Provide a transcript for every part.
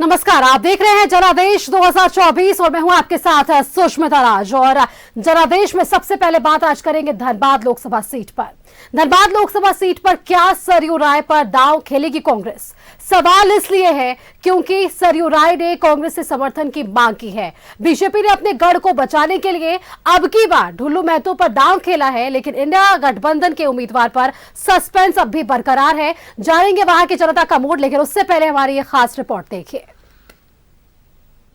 नमस्कार, आप देख रहे हैं जनादेश 2024 और मैं हूं आपके साथ सुष्मिता राज। और जनादेश में सबसे पहले बात आज करेंगे धनबाद लोकसभा सीट पर। धनबाद लोकसभा सीट पर क्या सरयू राय पर दांव खेलेगी कांग्रेस? सवाल इसलिए है क्योंकि सरयू राय ने कांग्रेस से समर्थन की मांग की है। बीजेपी ने अपने गढ़ को बचाने के लिए अब की बार ढुल्लू महतो पर दांव खेला है, लेकिन इंडिया गठबंधन के उम्मीदवार पर सस्पेंस अब भी बरकरार है। जानेंगे वहां की जनता का मूड, लेकिन उससे पहले हमारी ये खास रिपोर्ट देखिए।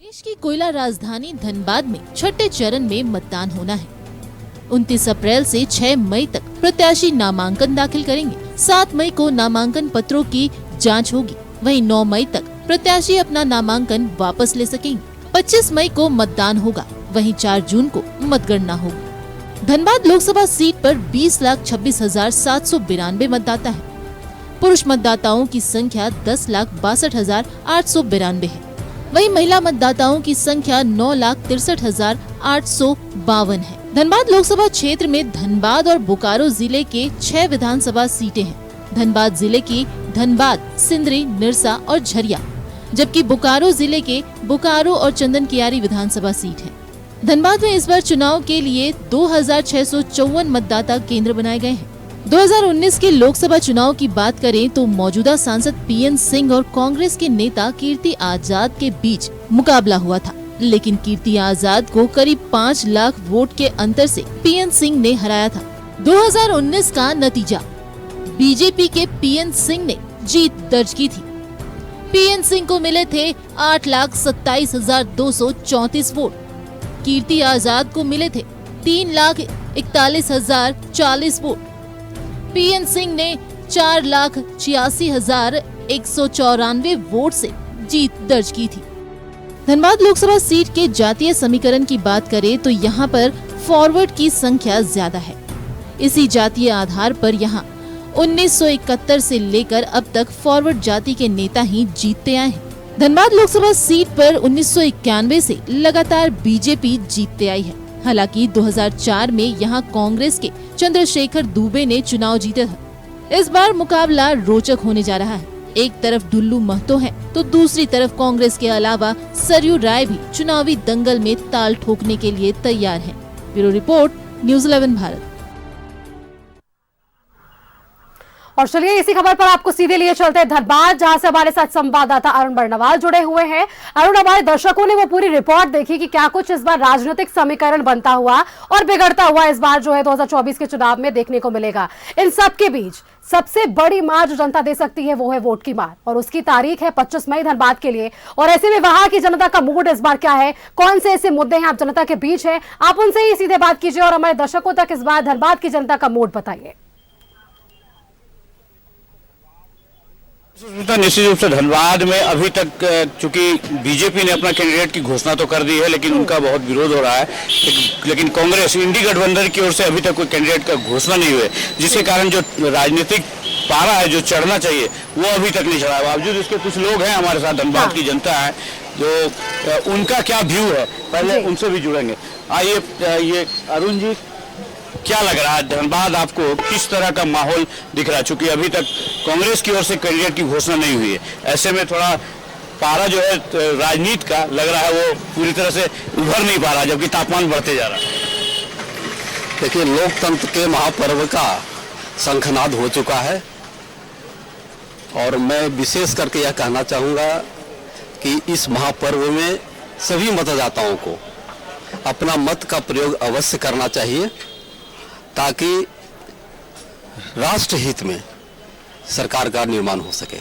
देश की कोयला राजधानी धनबाद में छठे चरण में मतदान होना है। 29 अप्रैल से 6 मई तक प्रत्याशी नामांकन दाखिल करेंगे। 7 मई को नामांकन पत्रों की जांच होगी। वहीं 9 मई तक प्रत्याशी अपना नामांकन वापस ले सकेंगे। 25 मई को मतदान होगा। वहीं 4 जून को मतगणना होगी। धनबाद लोकसभा सीट पर 20,26,792 मतदाता है। पुरुष मतदाताओं की संख्या 10,62,892 है। वहीं महिला मतदाताओं की संख्या 9,63,852 है। धनबाद लोकसभा क्षेत्र में धनबाद और बोकारो जिले के 6 विधानसभा सीटें हैं। धनबाद जिले की धनबाद, सिंदरी, निरसा और झरिया, जबकि बोकारो जिले के बोकारो और चंदन कियारी विधानसभा सीट है। धनबाद में इस बार चुनाव के लिए 2,654 मतदाता केंद्र बनाए गए हैं। 2019 के लोकसभा चुनाव की बात करें तो मौजूदा सांसद पीएन सिंह और कांग्रेस के नेता कीर्ति आजाद के बीच मुकाबला हुआ था, लेकिन कीर्ति आजाद को करीब 5 लाख वोट के अंतर से पीएन सिंह ने हराया था। 2019 का नतीजा, बीजेपी के पीएन सिंह ने जीत दर्ज की थी। पीएन सिंह को मिले थे 8,27,234 वोट। कीर्ति आजाद को मिले थे 3,41,040 वोट। पीएन सिंह ने 4,86,194 वोट से जीत दर्ज की थी। धनबाद लोकसभा सीट के जातीय समीकरण की बात करें तो यहाँ पर फॉरवर्ड की संख्या ज्यादा है। इसी जातीय आधार पर यहाँ 1971 से लेकर अब तक फॉरवर्ड जाति के नेता ही जीतते आए हैं। धनबाद लोकसभा सीट पर 1991 से लगातार बीजेपी जीतते आई है। हालांकि 2004 में यहाँ कांग्रेस के चंद्रशेखर दुबे ने चुनाव जीता था। इस बार मुकाबला रोचक होने जा रहा है। एक तरफ ढुल्लू महतो है तो दूसरी तरफ कांग्रेस के अलावा सरयू राय भी चुनावी दंगल में ताल ठोकने के लिए तैयार हैं। Bureau report, news 11 Bharat. और चलिए इसी खबर पर आपको सीधे लिए चलते हैं धनबाद, जहां से हमारे साथ संवाददाता अरुण बर्नवाल जुड़े हुए हैं। अरुण, हमारे दर्शकों ने वो पूरी रिपोर्ट देखी कि क्या कुछ इस बार राजनीतिक समीकरण बनता हुआ और बिगड़ता हुआ इस बार जो है 2024 के चुनाव में देखने को मिलेगा। इन सब के बीच सबसे बड़ी मार जो जनता दे सकती है वो है वोट की मार, और उसकी तारीख है 25 मई धनबाद के लिए। और ऐसे में वहां की जनता का मूड इस बार क्या है, कौन से ऐसे मुद्दे हैं आप जनता के बीच है, आप उनसे ही सीधे बात कीजिए और हमारे दर्शकों तक इस बार धनबाद की जनता का मूड बताइए। निश्चित रूप से धनबाद में अभी तक चूंकि बीजेपी ने अपना कैंडिडेट की घोषणा तो कर दी है, लेकिन उनका बहुत विरोध हो रहा है। लेकिन कांग्रेस, इंडी गठबंधन की ओर से अभी तक कोई कैंडिडेट का घोषणा नहीं हुई, जिसके कारण जो राजनीतिक पारा है जो चढ़ना चाहिए वो अभी तक नहीं चढ़ा। बावजूद इसके कुछ लोग हैं हमारे साथ, धनबाद की जनता है, जो उनका क्या व्यू है पहले उनसे भी जुड़ेंगे। आइए, ये अरुण जी, क्या लग रहा है धनबाद आपको, किस तरह का माहौल दिख रहा है? चूंकि अभी तक कांग्रेस की ओर से कैंडिडेट की घोषणा नहीं हुई है, ऐसे में थोड़ा पारा जो है राजनीति का लग रहा है वो पूरी तरह से उभर नहीं पा रहा, जबकि तापमान बढ़ते जा रहा है। देखिए, लोकतंत्र के महापर्व का शंखनाद हो चुका है और मैं विशेष करके यह कहना चाहूँगा कि इस महापर्व में सभी मतदाताओं को अपना मत का प्रयोग अवश्य करना चाहिए, ताकि राष्ट्र हित में सरकार का निर्माण हो सके।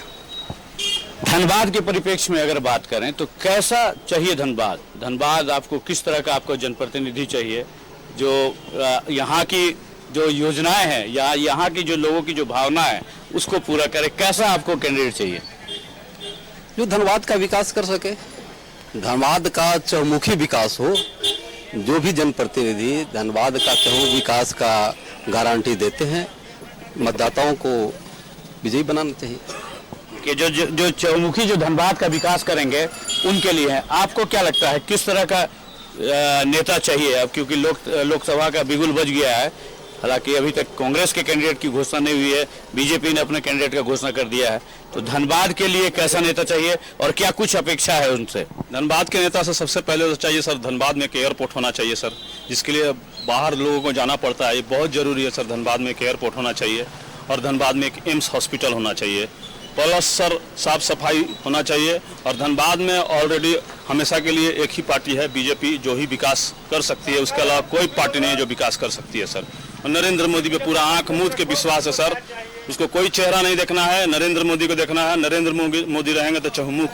धनबाद के परिप्रेक्ष्य में अगर बात करें तो कैसा चाहिए धनबाद? धनबाद आपको किस तरह का आपको जनप्रतिनिधि चाहिए जो यहाँ की जो योजनाएं हैं या यहाँ की जो लोगों की जो भावना है उसको पूरा करे? कैसा आपको कैंडिडेट चाहिए जो धनबाद का विकास कर सके, धनबाद का चहुमुखी विकास हो। जो भी जनप्रतिनिधि धनबाद का चहुमुखी विकास का गारंटी देते हैं, मतदाताओं को विजयी बनाना चाहिए। कि जो चहुमुखी जो धनबाद का विकास करेंगे उनके लिए है। आपको क्या लगता है किस तरह का नेता चाहिए अब, क्योंकि लोकसभा का बिगुल बज गया है, हालांकि अभी तक कांग्रेस के कैंडिडेट की घोषणा नहीं हुई है, बीजेपी ने अपने कैंडिडेट का घोषणा कर दिया है। तो धनबाद के लिए कैसा नेता चाहिए और क्या कुछ अपेक्षा है उनसे? धनबाद के नेता से सबसे पहले तो चाहिए सर, धनबाद में एक एयरपोर्ट होना चाहिए सर, जिसके लिए बाहर लोगों को जाना पड़ता है, ये बहुत ज़रूरी है सर। धनबाद में एक एयरपोर्ट होना चाहिए और धनबाद में एक एम्स हॉस्पिटल होना चाहिए, प्लस सर साफ सफाई होना चाहिए। और धनबाद में ऑलरेडी हमेशा के लिए एक ही पार्टी है बीजेपी, जो ही विकास कर सकती है, उसके अलावा कोई पार्टी नहीं है जो विकास कर सकती है सर। और नरेंद्र मोदी पे पूरा आंख मूंद के विश्वास है सर, उसको कोई चेहरा नहीं देखना है, नरेंद्र मोदी को देखना है। नरेंद्र मोदी रहेंगे तो चहुमुख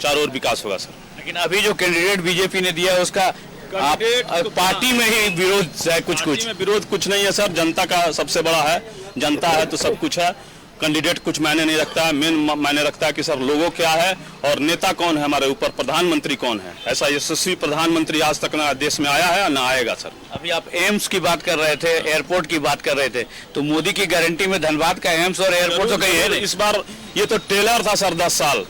चारों ओर विकास होगा सर। लेकिन अभी जो कैंडिडेट बीजेपी ने दिया है उसका पार्टी में ही विरोध है, कुछ में विरोध कुछ नहीं है सर, जनता का सबसे बड़ा है, जनता है तो सब कुछ है। कैंडिडेट कुछ मायने नहीं रखता है, मेन मायने रखता है कि सर लोगों क्या है और नेता कौन है हमारे ऊपर, प्रधानमंत्री कौन है। ऐसा यशस्वी प्रधानमंत्री आज तक ना देश में आया है ना आएगा सर। अभी आप एम्स की बात कर रहे थे, एयरपोर्ट की बात कर रहे थे, तो मोदी की गारंटी में धनबाद का एम्स और एयरपोर्ट तो कहीं है नहीं। इस बार ये तो ट्रेलर था सर 10 साल,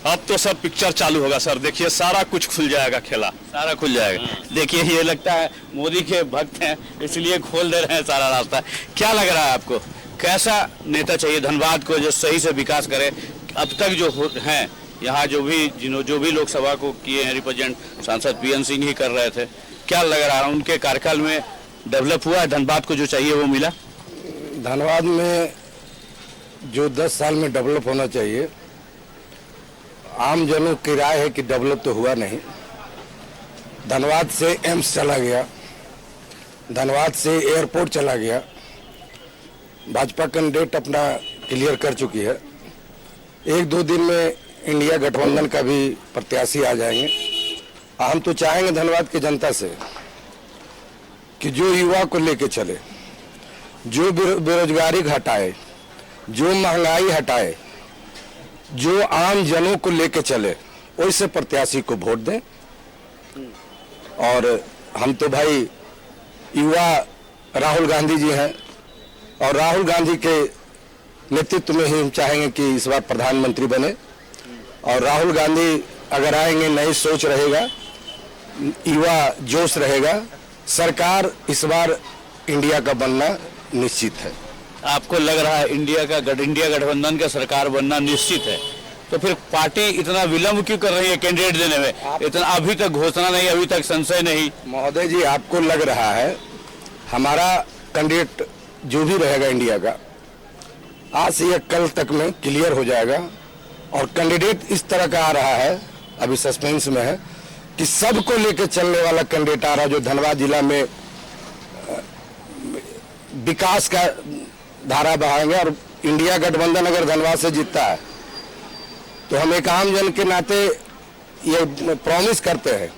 अब तो सर पिक्चर चालू होगा सर। देखिए सारा कुछ खुल जाएगा, खेला सारा खुल जाएगा। देखिए ये लगता है मोदी के भक्त हैं इसलिए खोल दे रहे हैं सारा रास्ता। क्या लग रहा है आपको, कैसा नेता चाहिए धनबाद को जो सही से विकास करे? अब तक जो हैं यहाँ जो भी लोकसभा को किए हैं रिप्रेजेंट, सांसद पीएन सिंह ही कर रहे थे, क्या लग रहा है उनके कार्यकाल में डेवलप हुआ है? धनबाद को जो चाहिए वो मिला? धनबाद में जो 10 साल में डेवलप होना चाहिए, आम जनों की राय है कि डेवलप तो हुआ नहीं। धनबाद से एम्स चला गया, धनबाद से एयरपोर्ट चला गया, भाजपा कैंडिडेट अपना क्लियर कर चुकी है। 1-2 दिन में इंडिया गठबंधन का भी प्रत्याशी आ जाएंगे। हम तो चाहेंगे धनबाद की जनता से कि जो युवा को लेके चले, जो बेरोजगारी हटाए, जो महंगाई हटाए, जो आम जनों को लेके चले, वैसे प्रत्याशी को वोट दें। और हम तो भाई युवा राहुल गांधी जी हैं और राहुल गांधी के नेतृत्व में ही हम चाहेंगे कि इस बार प्रधानमंत्री बने। और राहुल गांधी अगर आएंगे, नई सोच रहेगा, युवा जोश रहेगा, सरकार इस बार इंडिया का बनना निश्चित है। आपको लग रहा है इंडिया गठबंधन का सरकार बनना निश्चित है, तो फिर पार्टी इतना विलंब क्यों कर रही है कैंडिडेट देने में? इतना अभी तक घोषणा नहीं, अभी तक संशय नहीं। महोदय जी, आपको लग रहा है हमारा कैंडिडेट जो भी रहेगा इंडिया का, आज से या कल तक में क्लियर हो जाएगा। और कैंडिडेट इस तरह का आ रहा है, अभी सस्पेंस में है, कि सबको लेकर चलने वाला कैंडिडेट आ रहा है जो धनबाद जिला में विकास का धारा बहाएंगे। और इंडिया गठबंधन अगर धनबाद से जीतता है तो हम एक आम जन के नाते ये प्रॉमिस करते हैं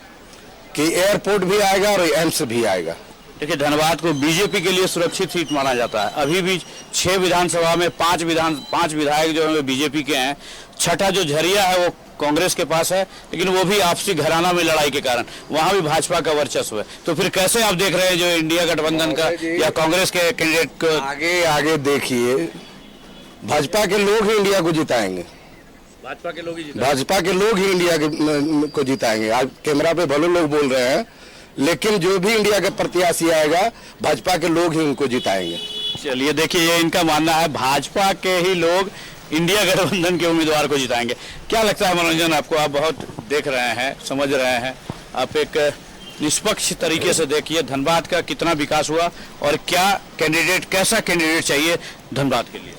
कि एयरपोर्ट भी आएगा और एम्स भी आएगा। देखिए धनबाद को बीजेपी के लिए सुरक्षित सीट माना जाता है। अभी भी 6 विधानसभा में 5 विधायक जो है बीजेपी के हैं, छठा जो झरिया है वो कांग्रेस के पास है, लेकिन वो भी आपसी घराना में लड़ाई के कारण वहां भी भाजपा का वर्चस्व है। तो फिर कैसे आप देख रहे हैं जो इंडिया गठबंधन का या कांग्रेस के कैंडिडेट को? आगे देखिए, भाजपा के लोग ही इंडिया को जिताएंगे, भाजपा के लोग ही भाजपा के लोग ही इंडिया को जिताएंगे। आज कैमरा पे भले लोग बोल रहे हैं, लेकिन जो भी इंडिया का प्रत्याशी आएगा भाजपा के लोग ही उनको जिताएंगे। चलिए देखिए, ये इनका मानना है, भाजपा के ही लोग इंडिया गठबंधन के उम्मीदवार को जिताएंगे। क्या लगता है मनोरंजन आपको? आप बहुत देख रहे हैं, समझ रहे हैं, आप एक निष्पक्ष तरीके से देखिए धनबाद का कितना विकास हुआ और क्या कैंडिडेट, कैसा कैंडिडेट चाहिए धनबाद के लिए?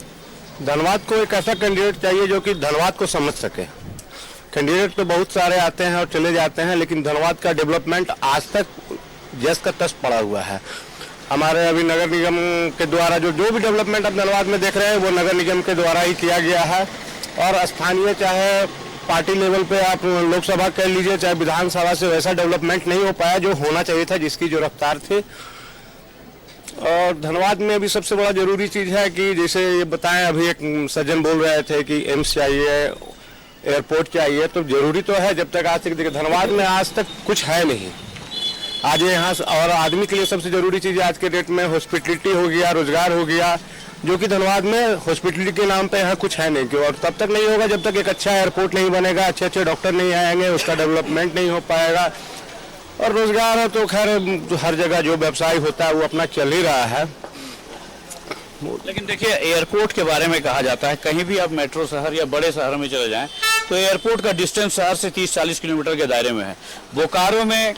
धनबाद को एक ऐसा कैंडिडेट चाहिए जो कि धनबाद को समझ सके। कैंडिडेट तो बहुत सारे आते हैं और चले जाते हैं, लेकिन धनबाद का डेवलपमेंट आज तक जस का तस पड़ा हुआ है। हमारे अभी नगर निगम के द्वारा जो भी डेवलपमेंट आप धनबाद में देख रहे हैं वो नगर निगम के द्वारा ही किया गया है। और स्थानीय चाहे पार्टी लेवल पे आप लोकसभा कह लीजिए चाहे विधानसभा से वैसा डेवलपमेंट नहीं हो पाया जो होना चाहिए था, जिसकी जो रफ्तार थी। और धनबाद में अभी सबसे बड़ा जरूरी चीज है कि जैसे ये बताएं, अभी एक सज्जन बोल रहे थे कि एम्स चाहिए, एयरपोर्ट चाहिए, तो जरूरी तो है। जब तक आज तक देखिए धनबाद में आज तक कुछ है नहीं। आज यहाँ और आदमी के लिए सबसे जरूरी चीज आज के डेट में हॉस्पिटलिटी हो गया, रोजगार हो गया, जो कि धनबाद में हॉस्पिटलिटी के नाम पे यहाँ कुछ है नहीं। क्यों? और तब तक नहीं होगा जब तक एक अच्छा एयरपोर्ट नहीं बनेगा, अच्छे डॉक्टर नहीं आएंगे, उसका डेवलपमेंट नहीं हो पाएगा। और रोजगार है तो खैर हर जगह जो व्यवसाय होता है वो अपना चल ही रहा है। लेकिन देखिए, एयरपोर्ट के बारे में कहा जाता है, कहीं भी आप मेट्रो शहर या बड़े शहर में चले जाएं तो एयरपोर्ट का डिस्टेंस शहर से 30-40 किलोमीटर के दायरे में है। बोकारो में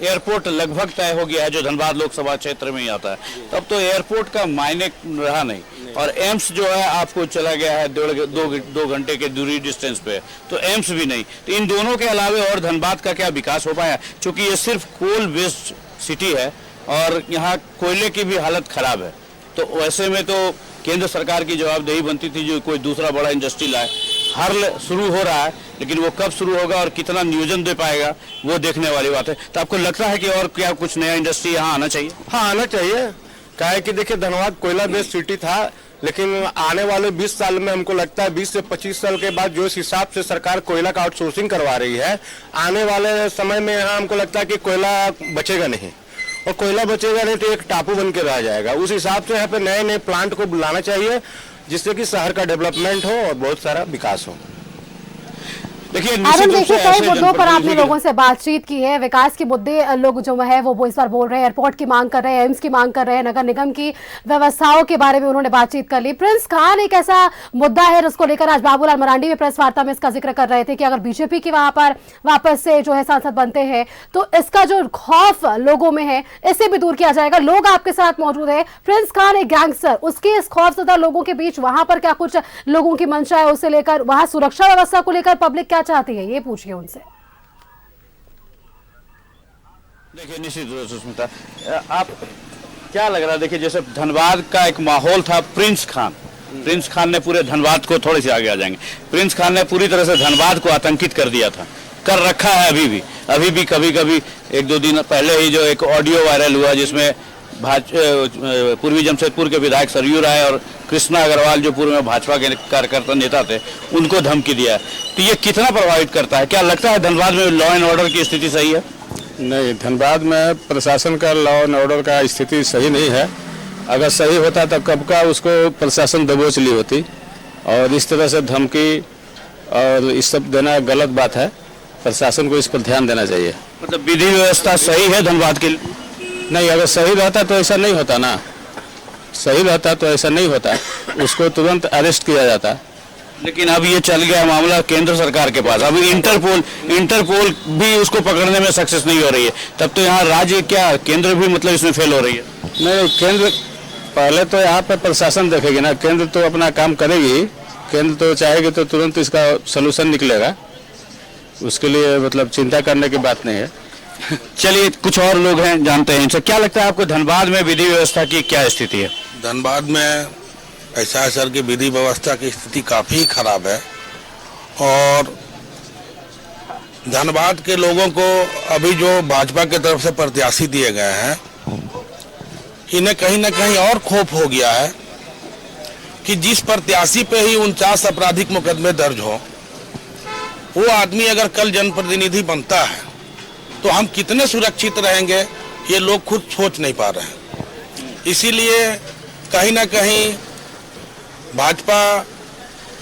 एयरपोर्ट लगभग तय हो गया है, जो धनबाद लोकसभा क्षेत्र में ही आता है। तब तो एयरपोर्ट का मायने रहा नहीं, और एम्स जो है आपको चला गया है 2 घंटे के दूरी डिस्टेंस पे, तो एम्स भी नहीं। तो इन दोनों के अलावे और धनबाद का क्या विकास हो पाया, क्योंकि ये सिर्फ कोल बेस्ड सिटी है और यहाँ कोयले की भी हालत खराब है। तो वैसे में तो केंद्र सरकार की जवाबदेही बनती थी जो कोई दूसरा बड़ा इंडस्ट्री लाए। हर शुरू हो रहा है, लेकिन वो कब शुरू होगा और कितना नियोजन दे पाएगा वो देखने वाली बात है। तो आपको लगता है कि और क्या कुछ नया इंडस्ट्री यहाँ आना चाहिए? हाँ, आना चाहिए। क्या है कि देखिए, धनबाद कोयला बेस्ड सिटी था, लेकिन आने वाले 20 साल में हमको लगता है 20 से 25 साल के बाद जो इस हिसाब से सरकार कोयला का आउटसोर्सिंग करवा रही है, आने वाले समय में यहाँ हमको लगता है कि कोयला बचेगा नहीं, और कोयला बचेगा नहीं तो एक टापू बन के रह जाएगा। उस हिसाब से यहाँ पे नए नए प्लांट को बुलाना चाहिए, जिससे कि शहर का डेवलपमेंट हो और बहुत सारा विकास हो। देखिए, कई मुद्दों पर आपने लोगों से बातचीत की है, विकास के मुद्दे लोग जो है वो इस बार बोल रहे हैं, एयरपोर्ट की मांग कर रहे हैं, एम्स की मांग कर रहे हैं, नगर निगम की व्यवस्थाओं के बारे में उन्होंने बातचीत कर ली। प्रिंस खान एक ऐसा मुद्दा है जिसको लेकर आज बाबूलाल मरांडी में प्रेस वार्ता में इसका जिक्र कर रहे थे कि अगर बीजेपी की वहां पर वापस से जो है सांसद बनते हैं तो इसका जो खौफ लोगों में है इसे भी दूर किया जाएगा। लोग आपके साथ मौजूद है, प्रिंस खान एक गैंगस्टर, उसके इस खौफजदा लोगों के बीच वहां पर क्या कुछ लोगों की मंशा है उसे लेकर, वहां सुरक्षा व्यवस्था को लेकर पब्लिक क्या चाहती है, ये पूछिए उनसे। देखिए, निश्चित रूप से सुष्मिता, आप क्या लग रहा है, देखिए जैसे धनबाद का एक माहौल था, प्रिंस खान ने पूरे धनबाद को, थोड़े से आगे आ जाएंगे, प्रिंस खान ने पूरी तरह से धनबाद को आतंकित कर दिया था, कर रखा है अभी भी कभी कभी। 1-2 दिन पहले ही जो एक ऑडियो वायरल हुआ जिसमें पूर्वी जमशेदपुर के विधायक सरयू राय और कृष्णा अग्रवाल जो पूर्व में भाजपा के कार्यकर्ता नेता थे उनको धमकी दिया है, तो ये कितना प्रभावित करता है? क्या लगता है धनबाद में लॉ एंड ऑर्डर की स्थिति सही है? नहीं, धनबाद में प्रशासन का लॉ एंड ऑर्डर का स्थिति सही नहीं है। अगर सही होता तो कब का उसको प्रशासन दबोच ली होती, और इस तरह से धमकी और इस सब देना गलत बात है। प्रशासन को इस पर ध्यान देना चाहिए। मतलब विधि व्यवस्था सही है धनबाद के? नहीं, अगर सही रहता तो ऐसा नहीं होता ना, सही रहता तो ऐसा नहीं होता, उसको तुरंत अरेस्ट किया जाता। लेकिन अब ये चल गया मामला केंद्र सरकार के पास, अभी इंटरपोल भी उसको पकड़ने में सक्सेस नहीं हो रही है, तब तो यहाँ राज्य क्या केंद्र भी मतलब इसमें फेल हो रही है? नहीं, केंद्र पहले तो यहाँ पे प्रशासन देखेगी ना, केंद्र तो अपना काम करेगी, केंद्र तो चाहेगी तो तुरंत इसका सलूशन निकलेगा, उसके लिए मतलब चिंता करने की बात नहीं है। चलिए, कुछ और लोग हैं, जानते हैं इनसे। क्या लगता है आपको धनबाद में विधि व्यवस्था की क्या स्थिति है? धनबाद में ऐसा है सर कि विधि व्यवस्था की स्थिति काफ़ी खराब है, और धनबाद के लोगों को अभी जो भाजपा की तरफ से प्रत्याशी दिए गए हैं, इन्हें कहीं ना कहीं और खौफ हो गया है कि जिस प्रत्याशी पे ही 49 आपराधिक मुकदमे दर्ज हो, वो आदमी अगर कल जनप्रतिनिधि बनता है तो हम कितने सुरक्षित रहेंगे, ये लोग खुद सोच नहीं पा रहे हैं। इसीलिए कहीं ना कहीं भाजपा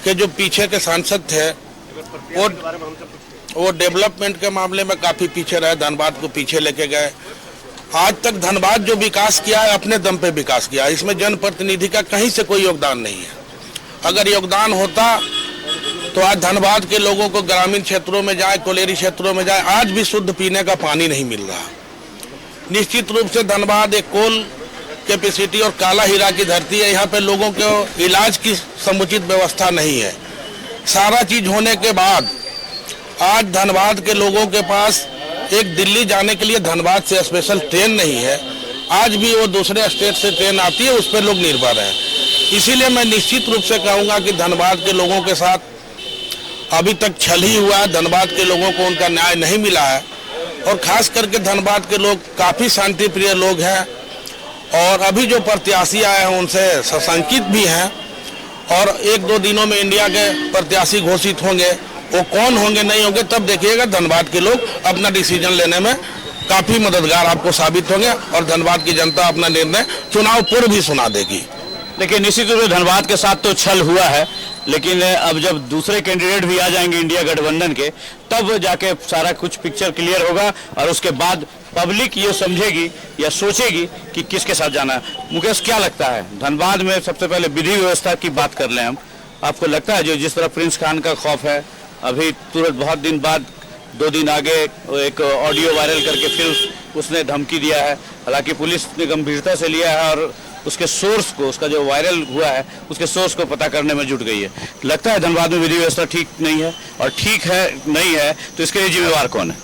के जो पीछे के सांसद थे वो डेवलपमेंट के मामले में काफ़ी पीछे रहे, धनबाद को पीछे लेके गए। आज तक धनबाद जो विकास किया है अपने दम पे विकास किया है, इसमें जनप्रतिनिधि का कहीं से कोई योगदान नहीं है। अगर योगदान होता तो आज धनबाद के लोगों को ग्रामीण क्षेत्रों में जाए, कोलेरी क्षेत्रों में जाए, आज भी शुद्ध पीने का पानी नहीं मिल रहा। निश्चित रूप से धनबाद एक कोल कैपेसिटी और काला हीरा की धरती है, यहाँ पे लोगों को इलाज की समुचित व्यवस्था नहीं है। सारा चीज होने के बाद आज धनबाद के लोगों के पास एक दिल्ली जाने के लिए धनबाद से स्पेशल ट्रेन नहीं है, आज भी वो दूसरे स्टेट से ट्रेन आती है, उस पर लोग निर्भर हैं। इसीलिए मैं निश्चित रूप से कहूँगा कि धनबाद के लोगों के साथ अभी तक छल ही हुआ है, धनबाद के लोगों को उनका न्याय नहीं मिला है, और खास करके धनबाद के लोग काफ़ी शांति प्रिय लोग हैं, और अभी जो प्रत्याशी आए हैं उनसे सशंकित भी हैं, और 1-2 दिनों में इंडिया के प्रत्याशी घोषित होंगे, वो कौन होंगे नहीं होंगे तब देखिएगा। धनबाद के लोग अपना डिसीजन लेने में काफ़ी मददगार आपको साबित होंगे, और धनबाद की जनता अपना निर्णय चुनाव पूर्व भी सुना देगी। देखिए, निश्चित रूप से धनबाद के साथ तो छल हुआ है, लेकिन अब जब दूसरे कैंडिडेट भी आ जाएंगे इंडिया गठबंधन के, तब जाके सारा कुछ पिक्चर क्लियर होगा, और उसके बाद पब्लिक ये समझेगी या सोचेगी कि किसके साथ जाना है। मुकेश, क्या लगता है धनबाद में सबसे पहले विधि व्यवस्था की बात कर लें हम, आपको लगता है जो जिस तरह प्रिंस खान का खौफ है, अभी तुरंत बहुत दिन बाद 2 दिन आगे एक ऑडियो वायरल करके फिर उसने धमकी दिया है, हालांकि पुलिस ने गंभीरता से लिया है और उसके सोर्स को, उसका जो वायरल हुआ है उसके सोर्स को पता करने में जुट गई है। लगता है धनबाद में विधि व्यवस्था ठीक नहीं है, और ठीक है नहीं है तो इसके लिए जिम्मेवार कौन है?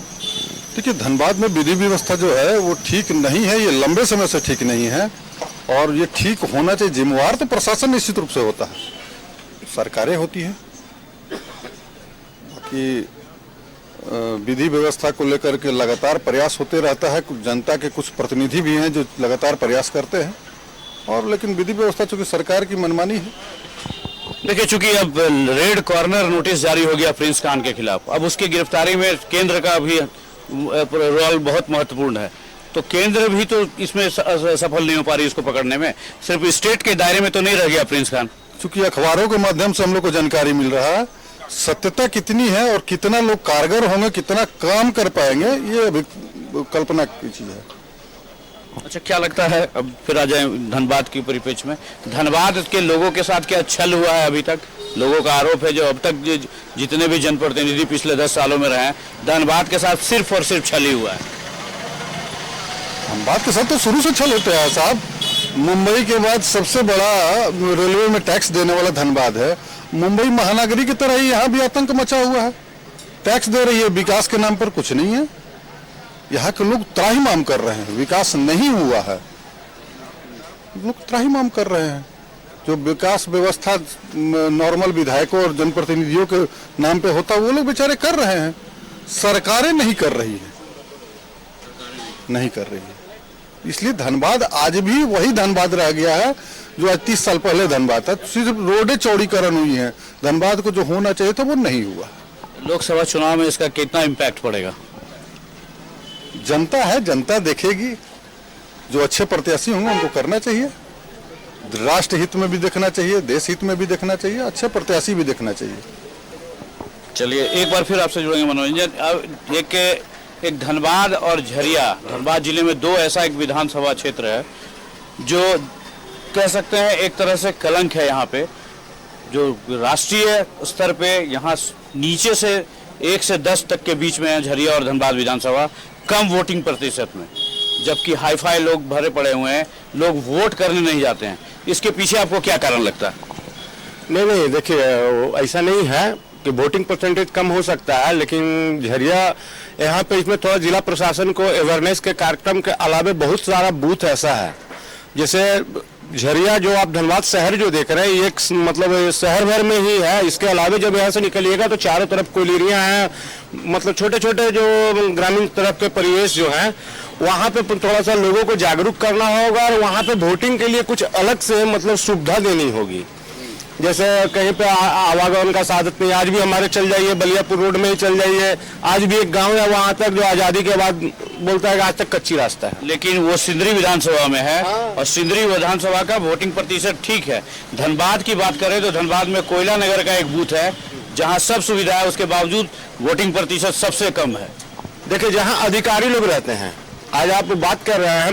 देखिए, धनबाद में विधि व्यवस्था जो है वो ठीक नहीं है, ये लंबे समय से ठीक नहीं है और ये ठीक होना चाहिए। जिम्मेवार तो प्रशासन निश्चित रूप से होता है, सरकारें होती हैं। बाकी विधि व्यवस्था को लेकर के लगातार प्रयास होते रहता है, कुछ जनता के कुछ प्रतिनिधि भी हैं जो लगातार प्रयास करते हैं, और लेकिन विधि व्यवस्था चूंकि सरकार की मनमानी है। देखिए, चूंकि अब रेड कॉर्नर नोटिस जारी हो गया प्रिंस खान के खिलाफ, अब उसकी गिरफ्तारी में केंद्र का भी रोल बहुत महत्वपूर्ण है, तो केंद्र भी तो इसमें सफल नहीं हो पा रही इसको पकड़ने में, सिर्फ स्टेट के दायरे में तो नहीं रह गया प्रिंस खान। चूंकि अखबारों के माध्यम से हम लोग को जानकारी मिल रहा है, सत्यता कितनी है और कितना लोग कारगर होंगे, कितना काम कर पाएंगे, ये अभी कल्पना की चीज है। अच्छा, क्या लगता है, अब फिर आ जाए धनबाद की परिप्रेक्ष्य में, धनबाद के लोगों के साथ क्या छल हुआ है? अभी तक लोगों का आरोप है, जो अब तक जितने भी जनप्रतिनिधि पिछले 10 सालों में रहे हैं, धनबाद के साथ सिर्फ और सिर्फ छल ही हुआ है। धनबाद के साथ तो शुरू से छल होते हैं साहब। मुंबई के बाद सबसे बड़ा रेलवे में टैक्स देने वाला धनबाद है। मुंबई महानगरी की तरह ही यहाँ भी आतंक मचा हुआ है, टैक्स दे रही है, विकास के नाम पर कुछ नहीं है। यहाँ के लोग त्राहिमाम कर रहे हैं, विकास नहीं हुआ है, लोग त्राहिमाम कर रहे हैं। जो विकास व्यवस्था नॉर्मल विधायकों और जनप्रतिनिधियों के नाम पे होता वो लोग बेचारे कर रहे हैं, सरकारें नहीं कर रही है, नहीं कर रही है। इसलिए धनबाद आज भी वही धनबाद रह गया है जो आज 30 साल पहले धनबाद था। सिर्फ रोडें चौड़ीकरण हुई हैं, धनबाद को जो होना चाहिए था वो नहीं हुआ। लोकसभा चुनाव में इसका कितना इम्पैक्ट पड़ेगा? जनता है, जनता देखेगी, जो अच्छे प्रत्याशी होंगे उनको करना चाहिए, राष्ट्र हित में भी देखना चाहिए, देश हित में भी देखना चाहिए, अच्छे प्रत्याशी भी देखना चाहिए। चलिए, एक बार फिर आपसे जुड़ेंगे मनोरंजन। एक धनबाद और झरिया, धनबाद जिले में 2 ऐसा एक विधानसभा क्षेत्र है जो कह सकते हैं एक तरह से कलंक है यहाँ पे, जो राष्ट्रीय स्तर पे यहाँ नीचे से 1 से 10 तक के बीच में है झरिया और धनबाद विधानसभा, कम वोटिंग प्रतिशत में, जबकि हाईफाई लोग भरे पड़े हुए हैं, लोग वोट करने नहीं जाते हैं। इसके पीछे आपको क्या कारण लगता है? नहीं, देखिए, ऐसा नहीं है कि वोटिंग परसेंटेज कम हो सकता है, लेकिन झरिया यहाँ पे इसमें थोड़ा जिला प्रशासन को अवेयरनेस के कार्यक्रम के अलावा बहुत सारा बूथ ऐसा है, जैसे झरिया जो आप धनबाद शहर जो देख रहे हैं, ये मतलब शहर भर में ही है। इसके अलावा जब यहाँ से निकलिएगा तो चारों तरफ कोयलियाँ हैं, मतलब छोटे छोटे जो ग्रामीण तरफ के परिवेश जो हैं, वहाँ पे थोड़ा सा लोगों को जागरूक करना होगा और वहाँ पे वोटिंग के लिए कुछ अलग से मतलब सुविधा देनी होगी। जैसे कहीं पे आवागमन का साधन नहीं, आज भी हमारे चल जाइए, बलियापुर रोड में ही चल जाइए, आज भी एक गांव है वहां तक जो आजादी के बाद बोलता है कि आज तक कच्ची रास्ता है, लेकिन वो सिंदरी विधानसभा में है। और सिंदरी विधानसभा का वोटिंग प्रतिशत ठीक है। धनबाद की बात करें तो धनबाद में कोयला नगर का एक बूथ है जहाँ सब सुविधा है, उसके बावजूद वोटिंग प्रतिशत सबसे कम है। देखिए, जहाँ अधिकारी लोग रहते हैं, आज आप बात कर रहे हैं,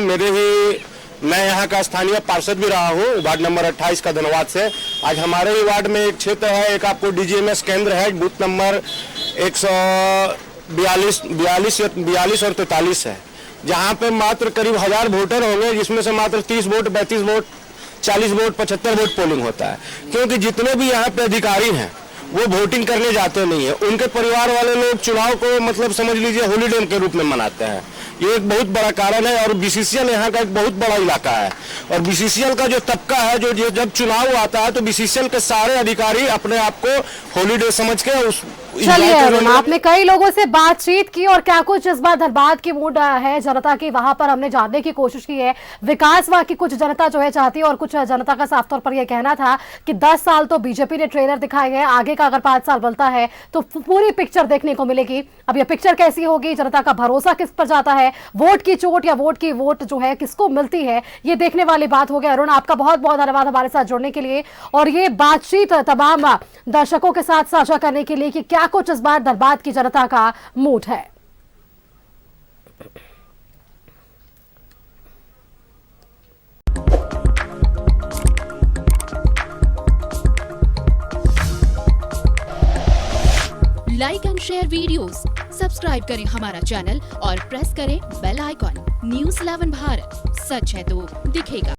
मैं यहाँ का स्थानीय पार्षद भी रहा हूँ, वार्ड नंबर 28 का धनबाद से। आज हमारे ही वार्ड में एक क्षेत्र है, एक आपको DGMS केंद्र है, बूथ नंबर 142 और 43 है, जहाँ पे मात्र करीब 1000 वोटर होंगे, जिसमें से मात्र 30 vote, 32 vote, 40 vote, 75 vote polling होता है। क्योंकि जितने भी यहाँ पे अधिकारी हैं वो वोटिंग करने जाते नहीं है, उनके परिवार वाले लोग चुनाव को मतलब समझ लीजिए हॉलीडे के रूप में मनाते हैं। ये एक बहुत बड़ा कारण है। और BCCL यहाँ का एक बहुत बड़ा इलाका है, और BCCL का जो तबका है, जो जब चुनाव आता है तो BCCL के सारे अधिकारी अपने आप को हॉलीडे समझ के उस चलिए अरुण, आपने कई लोगों से बातचीत की और क्या कुछ इस बार धनबाद की मूड है जनता की, वहां पर हमने जानने की कोशिश की है। विकास वहां की कुछ जनता जो है चाहती है, और कुछ जनता का साफ तौर पर यह कहना था कि 10 साल तो बीजेपी ने ट्रेलर दिखाए गए, आगे का अगर 5 साल बनता है तो पूरी पिक्चर देखने को मिलेगी। अब यह पिक्चर कैसी होगी, जनता का भरोसा किस पर जाता है, वोट की चोट या वोट जो है किसको मिलती है, ये देखने वाली बात होगी। अरुण, आपका बहुत बहुत धन्यवाद हमारे साथ जुड़ने के लिए और ये बातचीत तमाम दर्शकों के साथ साझा करने के लिए कि क्या कुछ इस बार धनबाद की जनता का मूड है। Like and share videos, subscribe करें हमारा चैनल और प्रेस करें बेल आइकॉन। News 11 भारत, सच है तो दिखेगा।